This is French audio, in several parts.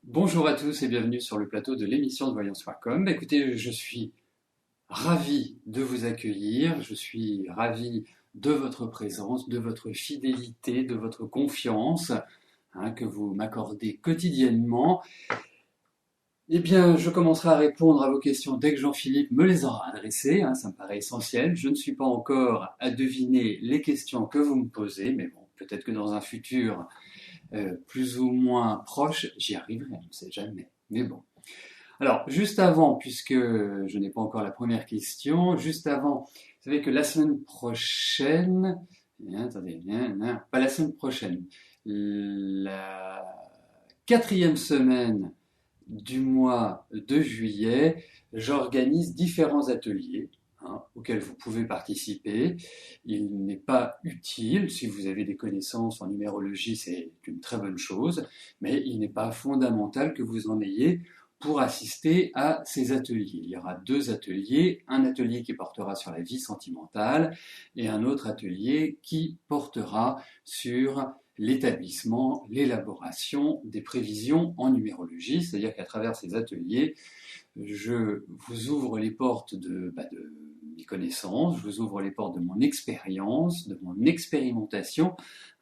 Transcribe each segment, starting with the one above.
Bonjour à tous et bienvenue sur le plateau de l'émission de voyance.com. Écoutez, je suis ravi de vous accueillir, je suis ravi de votre présence, de votre fidélité, de votre confiance que vous m'accordez quotidiennement. Eh bien, je commencerai à répondre à vos questions dès que Jean-Philippe me les aura adressées, ça me paraît essentiel. Je ne suis pas encore à deviner les questions que vous me posez, mais bon, peut-être que dans un futur plus ou moins proche, j'y arriverai, on ne sait jamais. Mais bon. Alors, juste avant, puisque je n'ai pas encore la première question, juste avant, vous savez que la semaine prochaine, attendez, pas la semaine prochaine, la quatrième semaine du mois de juillet, j'organise différents ateliers auxquels vous pouvez participer. Il n'est pas utile, si vous avez des connaissances en numérologie, c'est une très bonne chose, mais il n'est pas fondamental que vous en ayez pour assister à ces ateliers. Il y aura deux ateliers, un atelier qui portera sur la vie sentimentale et un autre atelier qui portera sur l'établissement, l'élaboration des prévisions en numérologie, c'est-à-dire qu'à travers ces ateliers, je vous ouvre les portes de mes connaissances, je vous ouvre les portes de mon expérience, de mon expérimentation.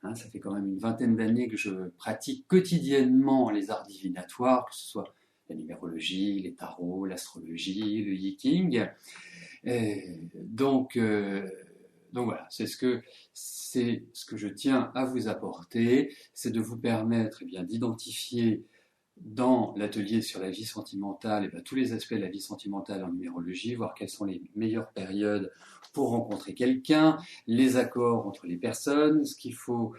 Ça fait quand même une vingtaine d'années que je pratique quotidiennement les arts divinatoires, que ce soit la numérologie, les tarots, l'astrologie, le yiking. Donc voilà, c'est ce que je tiens à vous apporter, c'est de vous permettre bien d'identifier dans l'atelier sur la vie sentimentale tous les aspects de la vie sentimentale en numérologie, voir quelles sont les meilleures périodes pour rencontrer quelqu'un, les accords entre les personnes, ce qu'il faut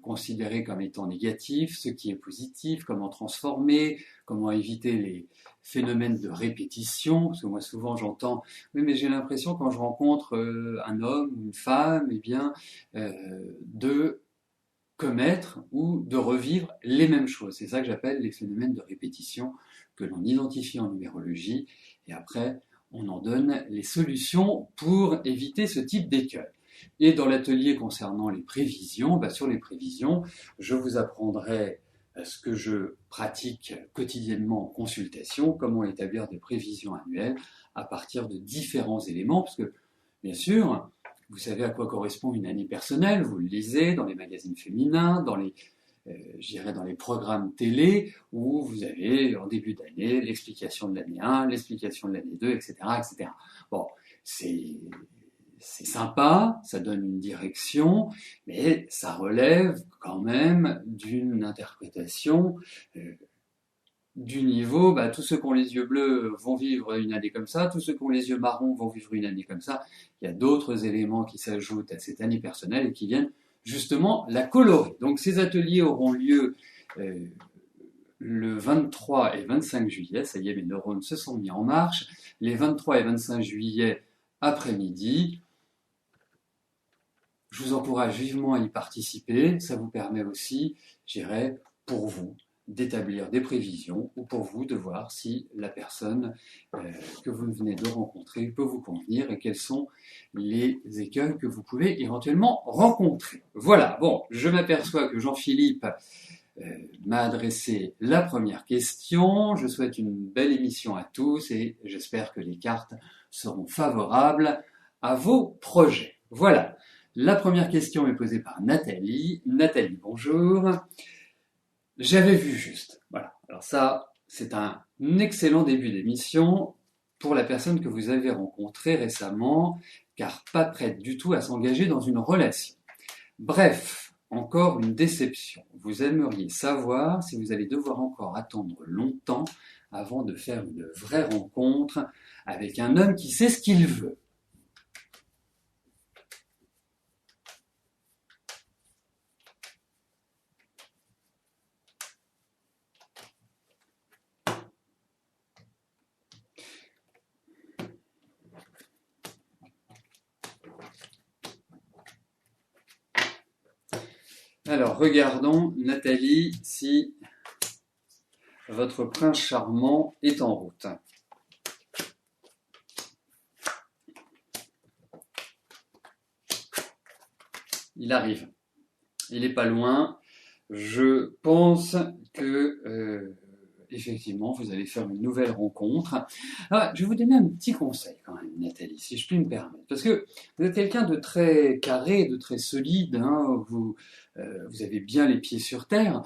considérer comme étant négatif, ce qui est positif, comment transformer, comment éviter les phénomènes de répétition, parce que moi souvent j'entends « oui mais j'ai l'impression quand je rencontre un homme ou une femme, de commettre ou de revivre les mêmes choses. » C'est ça que j'appelle les phénomènes de répétition que l'on identifie en numérologie et après on en donne les solutions pour éviter ce type d'écueil. Et dans l'atelier concernant les prévisions, sur les prévisions, je vous apprendrai ce que je pratique quotidiennement en consultation, comment établir des prévisions annuelles à partir de différents éléments, parce que bien sûr, vous savez à quoi correspond une année personnelle, vous le lisez dans les magazines féminins, dans les programmes télé, où vous avez en début d'année l'explication de l'année 1, l'explication de l'année 2, etc. etc. Bon, c'est sympa, ça donne une direction, mais ça relève quand même d'une interprétation du niveau, tous ceux qui ont les yeux bleus vont vivre une année comme ça, tous ceux qui ont les yeux marrons vont vivre une année comme ça. Il y a d'autres éléments qui s'ajoutent à cette année personnelle et qui viennent justement la colorer. Donc ces ateliers auront lieu le 23 et 25 juillet, ça y est, mes neurones se sont mis en marche, les 23 et 25 juillet après-midi. Je vous encourage vivement à y participer, ça vous permet aussi, j'irai, pour vous, d'établir des prévisions ou pour vous de voir si la personne que vous venez de rencontrer peut vous convenir et quels sont les écueils que vous pouvez éventuellement rencontrer. Voilà, bon, je m'aperçois que Jean-Philippe m'a adressé la première question. Je souhaite une belle émission à tous et j'espère que les cartes seront favorables à vos projets. Voilà. La première question est posée par Nathalie. Nathalie, bonjour. J'avais vu juste. Voilà. Alors ça, c'est un excellent début d'émission pour la personne que vous avez rencontrée récemment, car pas prête du tout à s'engager dans une relation. Bref, encore une déception. Vous aimeriez savoir si vous allez devoir encore attendre longtemps avant de faire une vraie rencontre avec un homme qui sait ce qu'il veut. Alors, regardons, Nathalie, si votre prince charmant est en route. Il arrive. Il n'est pas loin. Je pense que effectivement, vous allez faire une nouvelle rencontre. Alors, je vais vous donner un petit conseil quand même, Nathalie, si je puis me permettre. Parce que vous êtes quelqu'un de très carré, de très solide, hein, vous avez bien les pieds sur terre.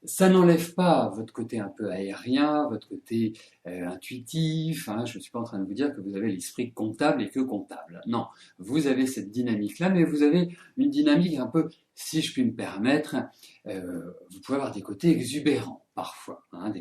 Ça n'enlève pas votre côté un peu aérien, votre côté intuitif. Hein. Je ne suis pas en train de vous dire que vous avez l'esprit comptable et que comptable. Non, vous avez cette dynamique-là, mais vous avez une dynamique un peu, si je puis me permettre, vous pouvez avoir des côtés exubérants parfois, hein, des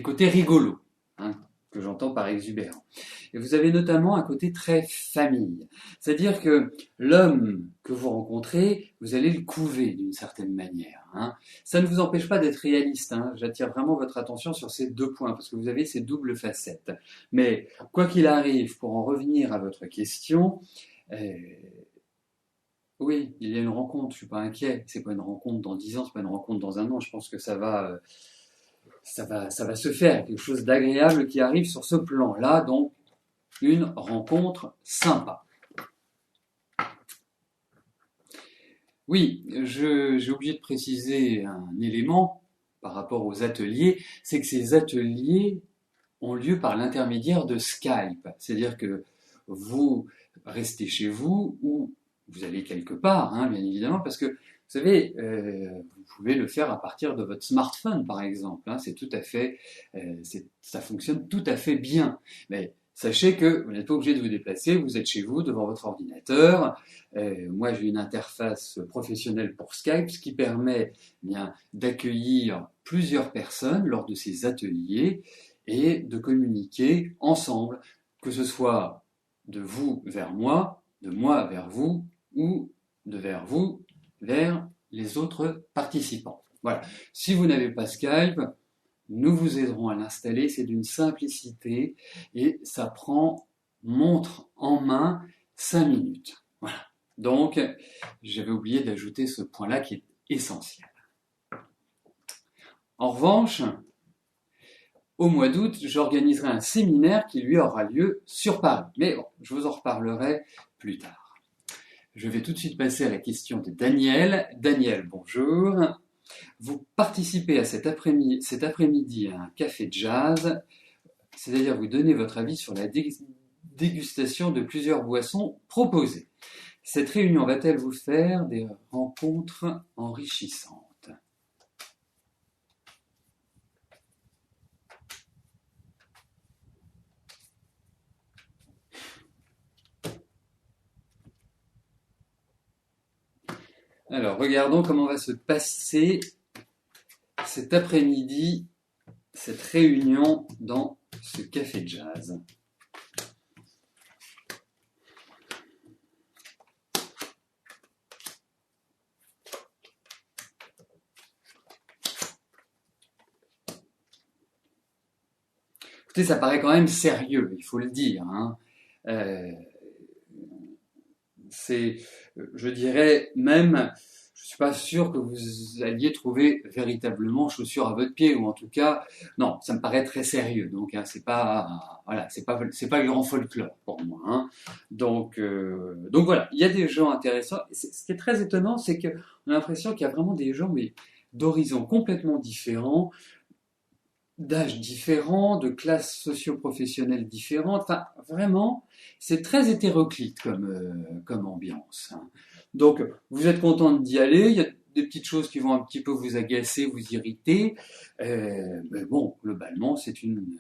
côtés rigolos, hein, que j'entends par exubérant. Et vous avez notamment un côté très famille. C'est-à-dire que l'homme que vous rencontrez, vous allez le couver d'une certaine manière. Hein. Ça ne vous empêche pas d'être réaliste. Hein. J'attire vraiment votre attention sur ces deux points, parce que vous avez ces doubles facettes. Mais quoi qu'il arrive, pour en revenir à votre question, oui, il y a une rencontre, je ne suis pas inquiet. C'est pas une rencontre dans 10 ans, c'est pas une rencontre dans un an. Je pense que ça va se faire, quelque chose d'agréable qui arrive sur ce plan-là, donc une rencontre sympa. Oui, j'ai oublié de préciser un élément par rapport aux ateliers, c'est que ces ateliers ont lieu par l'intermédiaire de Skype, c'est-à-dire que vous restez chez vous ou vous allez quelque part, hein, bien évidemment, parce que vous savez, vous pouvez le faire à partir de votre smartphone, par exemple. Hein, c'est tout à fait, ça fonctionne tout à fait bien. Mais sachez que vous n'êtes pas obligé de vous déplacer, vous êtes chez vous devant votre ordinateur. Moi, j'ai une interface professionnelle pour Skype, ce qui permet bien d'accueillir plusieurs personnes lors de ces ateliers et de communiquer ensemble, que ce soit de vous vers moi, de moi vers vous, ou de vers vous vers les autres participants. Voilà. Si vous n'avez pas Skype, nous vous aiderons à l'installer. C'est d'une simplicité et ça prend montre en main 5 minutes. Voilà. Donc, j'avais oublié d'ajouter ce point-là qui est essentiel. En revanche, au mois d'août, j'organiserai un séminaire qui lui aura lieu sur Paris. Mais bon, je vous en reparlerai plus tard. Je vais tout de suite passer à la question de Daniel. Daniel, bonjour. Vous participez à cet après-midi à un café jazz, c'est-à-dire vous donnez votre avis sur la dégustation de plusieurs boissons proposées. Cette réunion va-t-elle vous faire des rencontres enrichissantes ? Alors, regardons comment va se passer cet après-midi, cette réunion dans ce café jazz. Écoutez, ça paraît quand même sérieux, il faut le dire. Hein. Je dirais même, je suis pas sûr que vous alliez trouver véritablement chaussures à votre pied, ou en tout cas, non, ça me paraît très sérieux. Donc, hein, c'est pas, voilà, c'est pas le grand folklore pour moi. Hein. Donc voilà, il y a des gens intéressants. Ce qui est très étonnant, c'est qu'on a l'impression qu'il y a vraiment des gens, mais d'horizons complètement différents, d'âges différents, de classes socio-professionnelles différentes. Enfin, vraiment, c'est très hétéroclite comme ambiance. Hein. Donc, vous êtes contente d'y aller. Il y a des petites choses qui vont un petit peu vous agacer, vous irriter. Mais bon, globalement, c'est une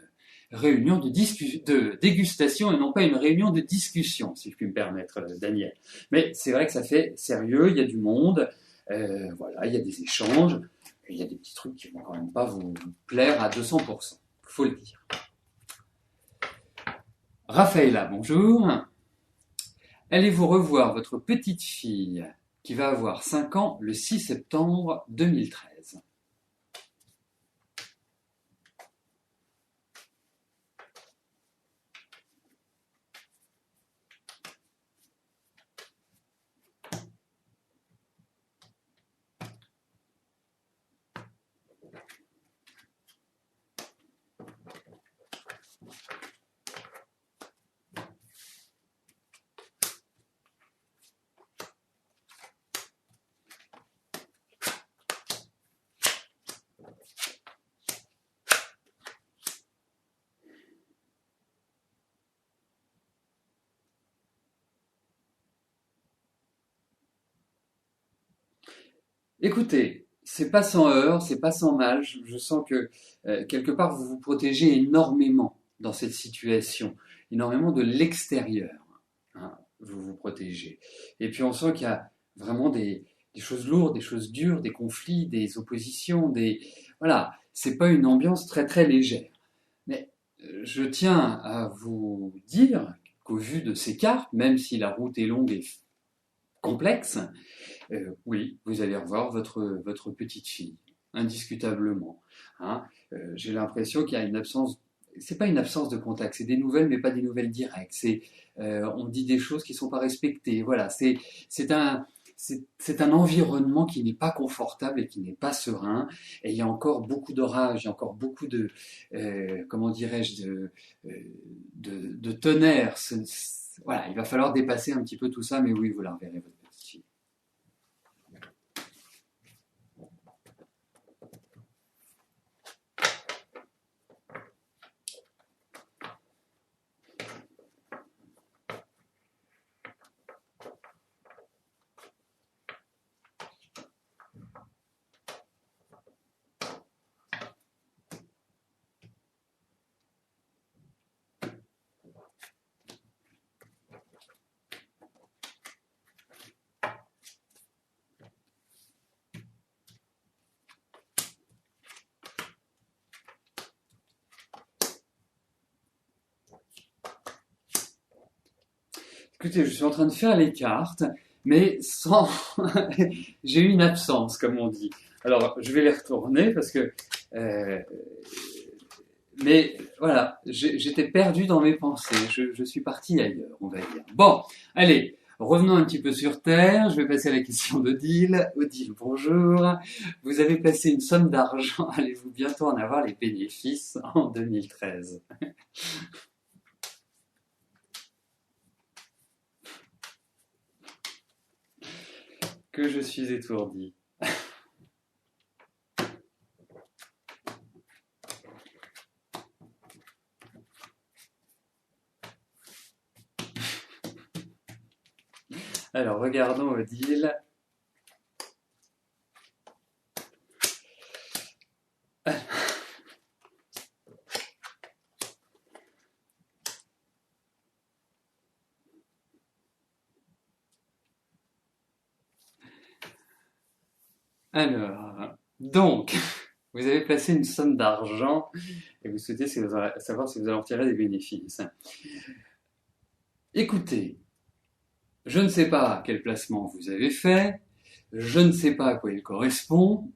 réunion de dégustation et non pas une réunion de discussion, si je puis me permettre, Daniel. Mais c'est vrai que ça fait sérieux, il y a du monde, voilà, il y a des échanges. Il y a des petits trucs qui vont quand même pas vous plaire à 200%, faut le dire. Raphaëla, bonjour. Allez-vous revoir votre petite fille qui va avoir 5 ans le 6 septembre 2013 ? Écoutez, c'est pas sans heurts, c'est pas sans mal. Je sens que quelque part vous vous protégez énormément dans cette situation, énormément de l'extérieur, hein, vous vous protégez. Et puis on sent qu'il y a vraiment des choses lourdes, des choses dures, des conflits, des oppositions, voilà, c'est pas une ambiance très très légère. Mais je tiens à vous dire qu'au vu de ces cartes, même si la route est longue et complexe, oui, vous allez revoir votre petite fille, indiscutablement, hein. J'ai l'impression qu'il y a une absence, c'est pas une absence de contact, c'est des nouvelles, mais pas des nouvelles directes. On dit des choses qui sont pas respectées. Voilà, c'est un, c'est un environnement qui n'est pas confortable et qui n'est pas serein. Et il y a encore beaucoup d'orage, il y a encore beaucoup comment dirais-je, de tonnerre. Voilà, il va falloir dépasser un petit peu tout ça, mais oui, vous la reverrez, votre petite fille. Écoutez, je suis en train de faire les cartes, mais sans. J'ai eu une absence, comme on dit. Alors, je vais les retourner parce que. euh, Mais voilà, j'étais perdu dans mes pensées. Je suis parti ailleurs, on va dire. Bon, allez, revenons un petit peu sur Terre. Je vais passer à la question d'Odile. Odile, bonjour. Vous avez placé une somme d'argent. Allez-vous bientôt en avoir les bénéfices en 2013? Que je suis étourdi. Alors, regardons Odile. Alors, donc, vous avez placé une somme d'argent et vous souhaitez savoir si vous allez en tirer des bénéfices. Écoutez, je ne sais pas quel placement vous avez fait, je ne sais pas à quoi il correspond,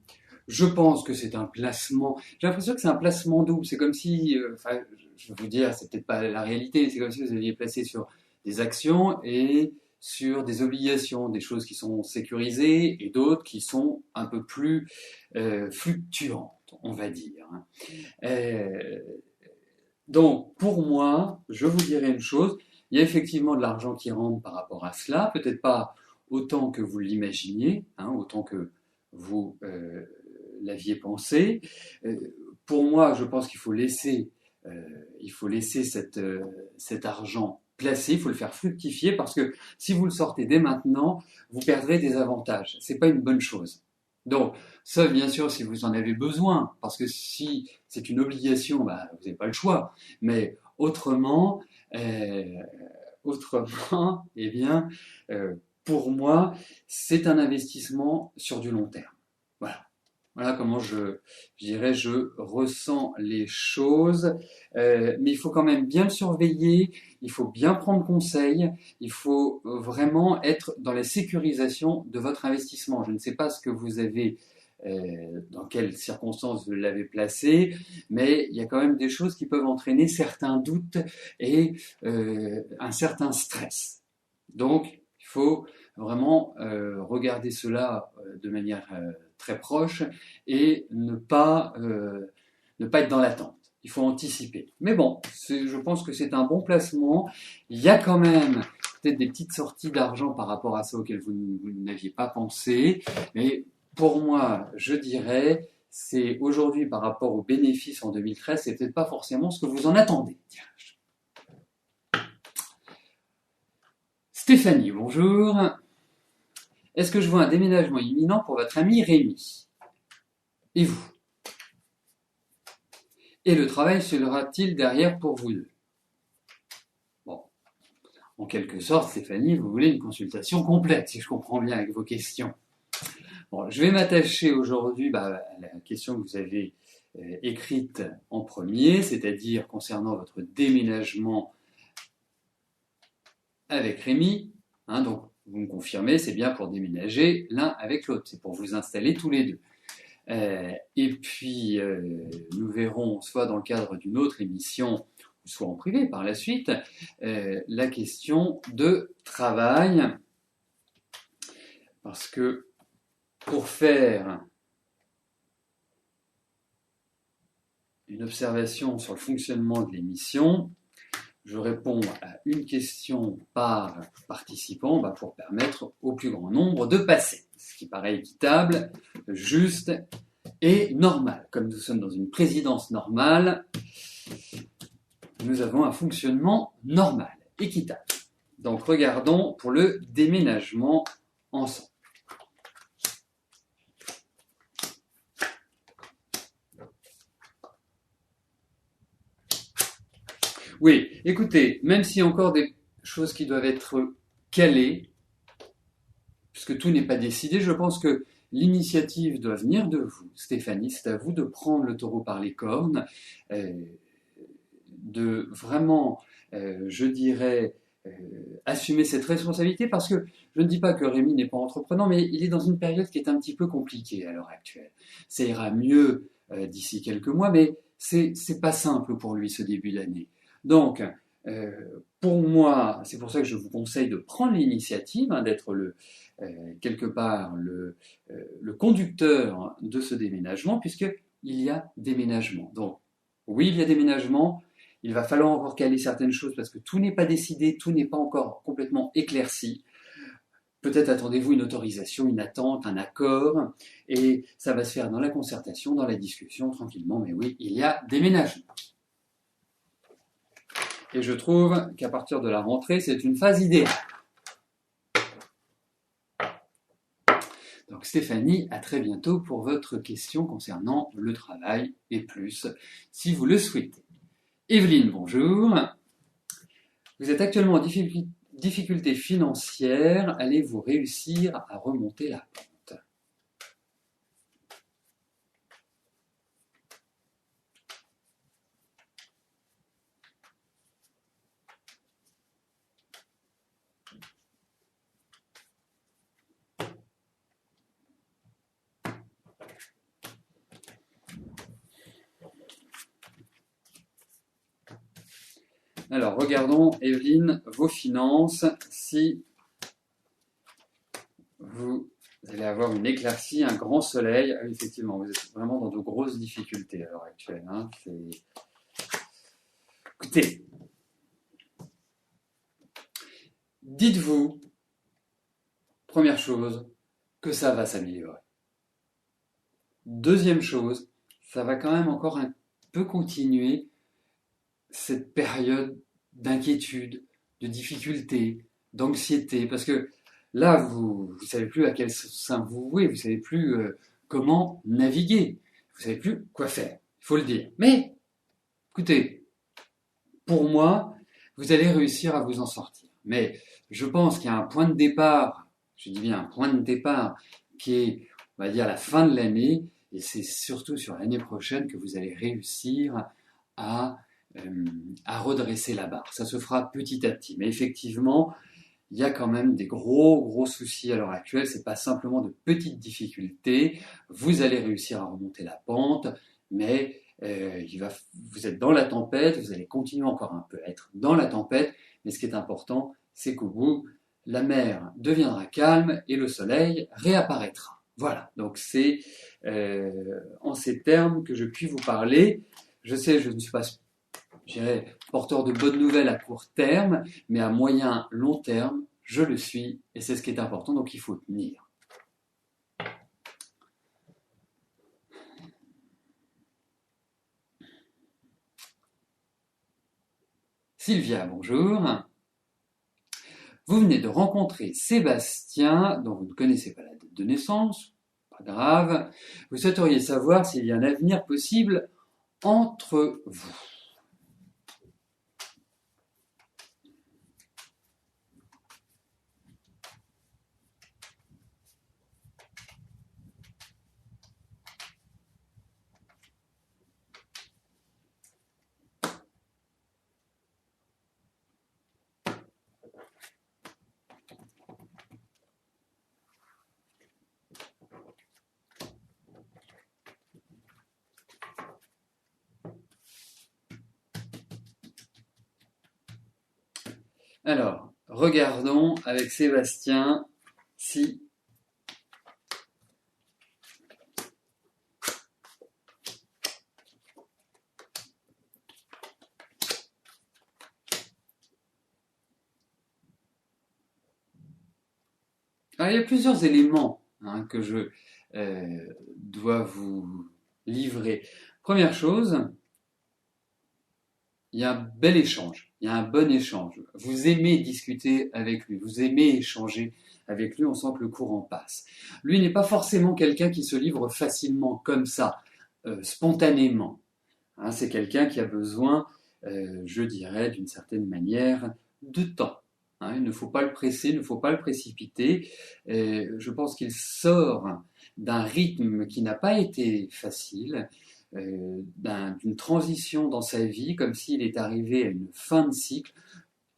je pense que c'est un placement, j'ai l'impression que c'est un placement double, c'est comme si, enfin, je vais vous dire, c'est peut-être pas la réalité, c'est comme si vous aviez placé sur des actions et sur des obligations, des choses qui sont sécurisées et d'autres qui sont un peu plus fluctuantes, on va dire. Euh, donc, pour moi, je vous dirais une chose, il y a effectivement de l'argent qui rentre par rapport à cela, peut-être pas autant que vous l'imaginiez, hein, autant que vous l'aviez pensé. Euh, pour moi, je pense il faut laisser cet argent placé, il faut le faire fructifier parce que si vous le sortez dès maintenant, vous perdrez des avantages. C'est pas une bonne chose. Donc, sauf bien sûr si vous en avez besoin, parce que si c'est une obligation, bah, vous n'avez pas le choix. Mais autrement, euh, eh bien, euh, pour moi, c'est un investissement sur du long terme. Voilà. Voilà comment je dirais, je ressens les choses. Mais il faut quand même bien le surveiller, il faut bien prendre conseil, il faut vraiment être dans la sécurisation de votre investissement. Je ne sais pas ce que vous avez, dans quelles circonstances vous l'avez placé, mais il y a quand même des choses qui peuvent entraîner certains doutes et un certain stress. Donc, il faut vraiment regarder cela de manière très proche et ne pas être dans l'attente. Il faut anticiper. Mais bon, je pense que c'est un bon placement. Il y a quand même peut-être des petites sorties d'argent par rapport à ça auxquelles vous n'aviez pas pensé. Mais pour moi, je dirais, c'est aujourd'hui par rapport aux bénéfices en 2013, c'est peut-être pas forcément ce que vous en attendez. Stéphanie, bonjour. Est-ce que je vois un déménagement imminent pour votre ami Rémi? Et vous? Et le travail sera-t-il derrière pour vous deux? Bon, en quelque sorte, Stéphanie, vous voulez une consultation complète, si je comprends bien avec vos questions. Bon, je vais m'attacher aujourd'hui à la question que vous avez écrite en premier, c'est-à-dire concernant votre déménagement avec Rémi. Donc, vous me confirmez, c'est bien pour déménager l'un avec l'autre, c'est pour vous installer tous les deux. Et puis, nous verrons, soit dans le cadre d'une autre émission, soit en privé par la suite, la question de travail. Parce que pour faire une observation sur le fonctionnement de l'émission, je réponds à une question par participant pour permettre au plus grand nombre de passer. Ce qui paraît équitable, juste et normal. Comme nous sommes dans une présidence normale, nous avons un fonctionnement normal, équitable. Donc regardons pour le déménagement ensemble. Oui, écoutez, même s'il y a encore des choses qui doivent être calées, puisque tout n'est pas décidé, je pense que l'initiative doit venir de vous, Stéphanie. C'est à vous de prendre le taureau par les cornes, de vraiment, je dirais, assumer cette responsabilité, parce que je ne dis pas que Rémi n'est pas entreprenant, mais il est dans une période qui est un petit peu compliquée à l'heure actuelle. Ça ira mieux d'ici quelques mois, mais c'est pas simple pour lui ce début d'année. Donc, pour moi, c'est pour ça que je vous conseille de prendre l'initiative, d'être quelque part le conducteur de ce déménagement, puisqu'il y a déménagement. Donc, oui, il y a déménagement. Il va falloir encore caler certaines choses parce que tout n'est pas décidé, tout n'est pas encore complètement éclairci. Peut-être attendez-vous une autorisation, une attente, un accord, et ça va se faire dans la concertation, dans la discussion, tranquillement. Mais oui, il y a déménagement. Et je trouve qu'à partir de la rentrée, c'est une phase idéale. Donc Stéphanie, à très bientôt pour votre question concernant le travail et plus, si vous le souhaitez. Evelyne, bonjour. Vous êtes actuellement en difficulté financière. Allez-vous réussir à remonter la pente? Alors, regardons, Evelyne, vos finances, si vous allez avoir une éclaircie, un grand soleil. Ah, effectivement, vous êtes vraiment dans de grosses difficultés à l'heure actuelle. Écoutez, dites-vous, première chose, que ça va s'améliorer. Deuxième chose, ça va quand même encore un peu continuer cette période d'inquiétude, de difficulté, d'anxiété, parce que là, vous ne savez plus à quel sein vous vouez, vous ne savez plus comment naviguer, vous ne savez plus quoi faire, il faut le dire. Mais, écoutez, pour moi, vous allez réussir à vous en sortir. Mais je pense qu'il y a un point de départ, je dis bien un point de départ, qui est, on va dire, la fin de l'année, et c'est surtout sur l'année prochaine que vous allez réussir à redresser la barre. Ça se fera petit à petit. Mais effectivement, il y a quand même des gros soucis à l'heure actuelle. C'est pas simplement de petites difficultés. Vous allez réussir à remonter la pente, mais vous êtes dans la tempête. Vous allez continuer encore un peu à être dans la tempête. Mais ce qui est important, c'est qu'au bout, la mer deviendra calme et le soleil réapparaîtra. Voilà. Donc c'est en ces termes que je puis vous parler. Je sais, je ne suis pas, je dirais, porteur de bonnes nouvelles à court terme, mais à moyen, long terme, je le suis, et c'est ce qui est important, donc il faut tenir. Sylvia, bonjour. Vous venez de rencontrer Sébastien, dont vous ne connaissez pas la date de naissance, pas grave. Vous souhaiteriez savoir s'il y a un avenir possible entre vous. Alors, regardons avec Sébastien si... Alors, il y a plusieurs éléments que je dois vous livrer. Première chose, il y a un bel échange, il y a un bon échange. Vous aimez discuter avec lui, vous aimez échanger avec lui, on sent que le courant passe. Lui n'est pas forcément quelqu'un qui se livre facilement comme ça, spontanément. C'est quelqu'un qui a besoin, je dirais, d'une certaine manière, de temps. Il ne faut pas le presser, il ne faut pas le précipiter. Je pense qu'il sort d'un rythme qui n'a pas été facile, d'une transition dans sa vie, comme s'il est arrivé à une fin de cycle,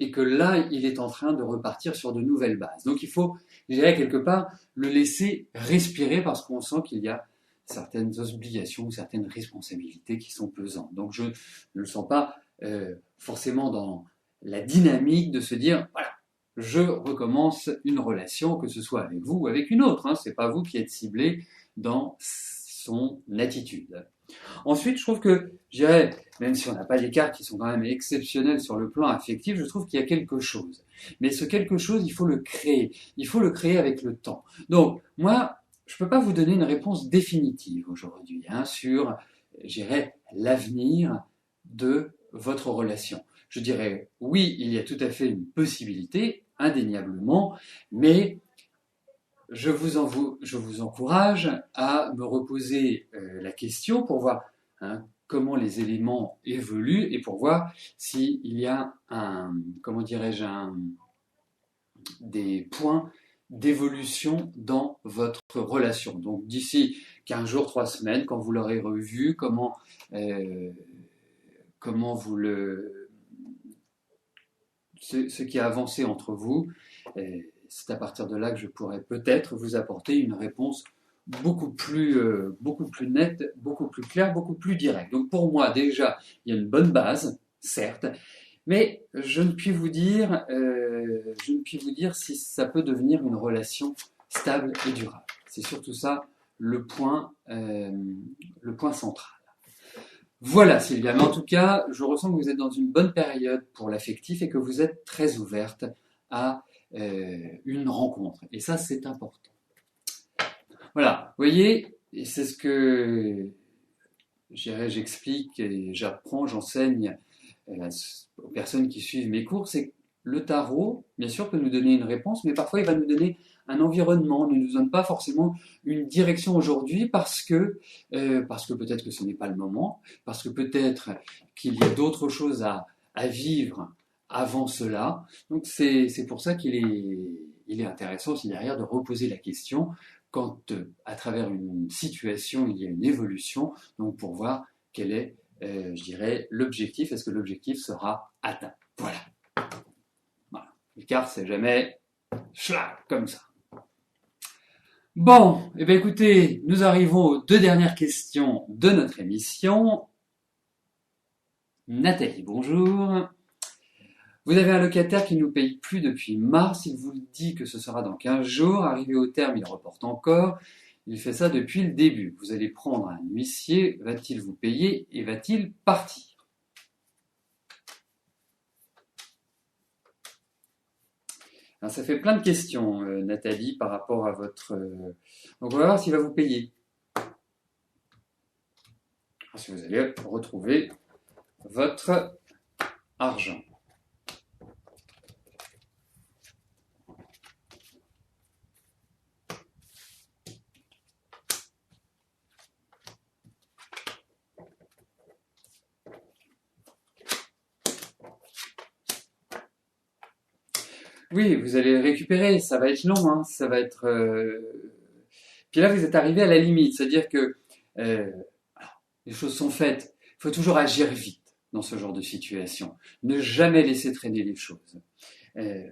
et que là, il est en train de repartir sur de nouvelles bases. Donc il faut, je dirais, quelque part, le laisser respirer, parce qu'on sent qu'il y a certaines obligations ou certaines responsabilités qui sont pesantes. Donc je ne le sens pas forcément dans la dynamique de se dire, voilà, je recommence une relation, que ce soit avec vous ou avec une autre. C'est pas vous qui êtes ciblé dans son attitude. Ensuite, je trouve que, je dirais, même si on n'a pas des cartes qui sont quand même exceptionnelles sur le plan affectif, je trouve qu'il y a quelque chose. Mais ce quelque chose, il faut le créer. Il faut le créer avec le temps. Donc, moi, je ne peux pas vous donner une réponse définitive aujourd'hui sur, je dirais, l'avenir de votre relation. Je dirais, oui, il y a tout à fait une possibilité, indéniablement, mais je vous encourage à me reposer la question pour voir comment les éléments évoluent et pour voir s'il y a comment dirais-je, des points d'évolution dans votre relation. Donc d'ici 15 jours, 3 semaines, quand vous l'aurez revu, comment vous ce qui a avancé entre vous, c'est à partir de là que je pourrais peut-être vous apporter une réponse beaucoup plus nette, beaucoup plus claire, beaucoup plus directe. Donc pour moi, déjà, il y a une bonne base, certes, mais je ne puis vous dire si ça peut devenir une relation stable et durable. C'est surtout ça le point central. Voilà Sylvia, mais en tout cas, je ressens que vous êtes dans une bonne période pour l'affectif et que vous êtes très ouverte à une rencontre. Et ça, c'est important. Voilà, vous voyez, et c'est ce que j'explique et j'apprends, j'enseigne aux personnes qui suivent mes cours, c'est que le tarot, bien sûr, peut nous donner une réponse, mais parfois il va nous donner un environnement, ne nous donne pas forcément une direction aujourd'hui parce que peut-être que ce n'est pas le moment, parce que peut-être qu'il y a d'autres choses à vivre avant cela. Donc c'est pour ça qu'il est intéressant aussi derrière de reposer la question quand à travers une situation il y a une évolution, donc pour voir quel est je dirais, l'objectif. Est-ce que l'objectif sera atteint? Voilà. Car c'est jamais comme ça. Bon, eh bien écoutez, nous arrivons aux 2 dernières questions de notre émission. Nathalie, bonjour. Vous avez un locataire qui ne nous paye plus depuis mars. Il vous dit que ce sera dans 15 jours. Arrivé au terme, il reporte encore. Il fait ça depuis le début. Vous allez prendre un huissier. Va-t-il vous payer et va-t-il partir? Alors, ça fait plein de questions, Nathalie, par rapport à votre... Donc, on va voir s'il va vous payer. Si vous allez retrouver votre argent. oui, vous allez récupérer, ça va être long, hein, ça va être... Puis là, vous êtes arrivé à la limite, c'est-à-dire que euh, les choses sont faites. Il faut toujours agir vite dans ce genre de situation. Ne jamais laisser traîner les choses. Euh,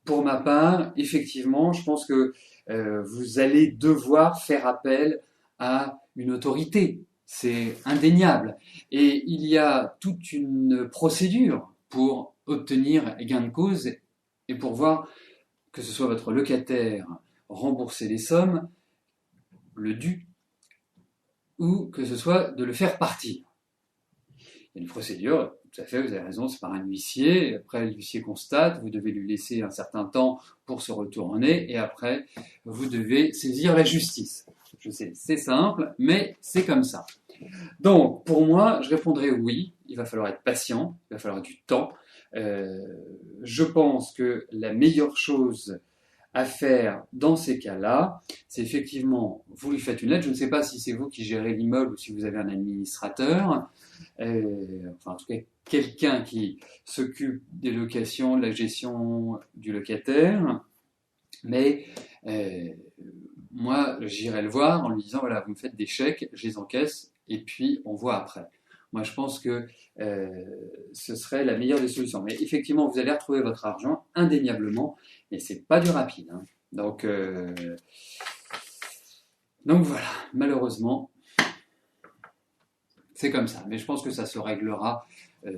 pour ma part, effectivement, je pense que vous allez devoir faire appel à une autorité. C'est indéniable. Et il y a toute une procédure pour obtenir gain de cause et pour voir que ce soit votre locataire rembourser les sommes, le dû, ou que ce soit de le faire partir. Il y a une procédure, tout à fait, vous avez raison, c'est par un huissier. Après, l'huissier constate, vous devez lui laisser un certain temps pour se retourner, et après, vous devez saisir la justice. Je sais, c'est simple, mais c'est comme ça. Donc, pour moi, je répondrai oui, il va falloir être patient, il va falloir du temps. Je pense que la meilleure chose à faire dans ces cas-là, c'est effectivement, vous lui faites une lettre, je ne sais pas si c'est vous qui gérez l'immeuble ou si vous avez un administrateur, enfin en tout cas quelqu'un qui s'occupe des locations, de la gestion du locataire, mais moi j'irai le voir en lui disant voilà, vous me faites des chèques, je les encaisse et puis on voit après. Moi je pense que ce serait la meilleure des solutions. Mais effectivement, vous allez retrouver votre argent indéniablement, mais c'est pas du rapide, hein. Donc voilà, malheureusement, c'est comme ça. Mais je pense que ça se réglera, je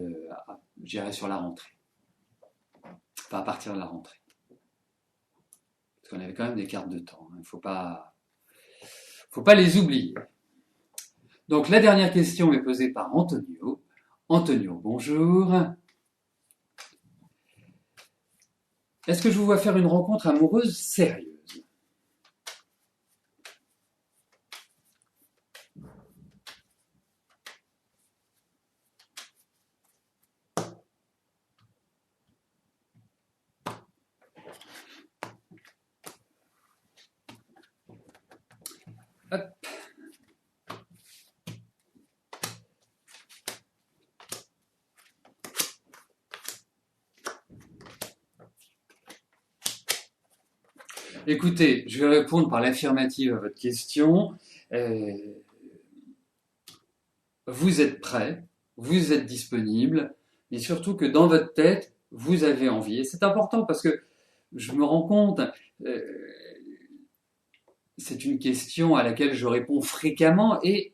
dirais, sur la rentrée. Enfin, à partir de la rentrée. Parce qu'on avait quand même des cartes de temps. Il ne faut pas les oublier. Donc la dernière question est posée par Antonio. Antonio, bonjour. Est-ce que je vous vois faire une rencontre amoureuse sérieuse? Hop. Écoutez, je vais répondre par l'affirmative à votre question. Vous êtes prêt, vous êtes disponible, mais surtout que dans votre tête, vous avez envie. Et c'est important parce que je me rends compte, c'est une question à laquelle je réponds fréquemment et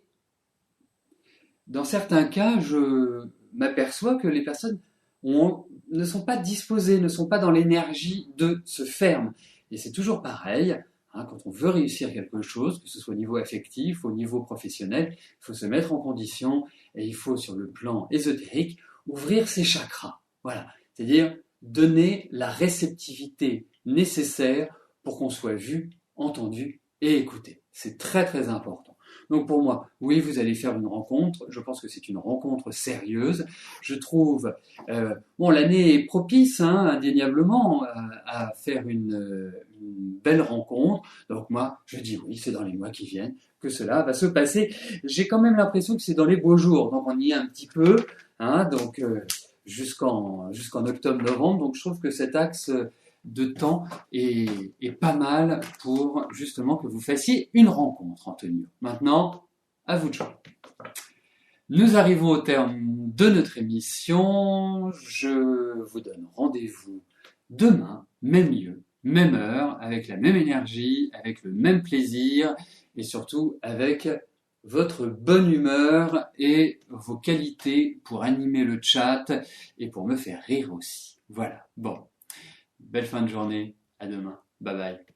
dans certains cas, je m'aperçois que les personnes ne sont pas disposées, ne sont pas dans l'énergie de se faire. Et c'est toujours pareil, hein, quand on veut réussir quelque chose, que ce soit au niveau affectif, au niveau professionnel, il faut se mettre en condition et il faut, sur le plan ésotérique, ouvrir ses chakras. Voilà, c'est-à-dire donner la réceptivité nécessaire pour qu'on soit vu, entendu et écouté. C'est très très important. Donc pour moi, oui, vous allez faire une rencontre. Je pense que c'est une rencontre sérieuse. Je trouve, bon, l'année est propice, hein, indéniablement, à faire une belle rencontre. Donc moi, je dis oui, c'est dans les mois qui viennent que cela va se passer. J'ai quand même l'impression que c'est dans les beaux jours. Donc on y est un petit peu, hein, donc jusqu'en octobre-novembre. Donc je trouve que cet axe de temps est pas mal pour justement que vous fassiez une rencontre, Antonio. Maintenant, à vous de jouer. Nous arrivons au terme de notre émission. Je vous donne rendez-vous demain, même lieu, même heure, avec la même énergie, avec le même plaisir et surtout avec votre bonne humeur et vos qualités pour animer le chat et pour me faire rire aussi. Voilà. Bon. Belle fin de journée, à demain, bye bye.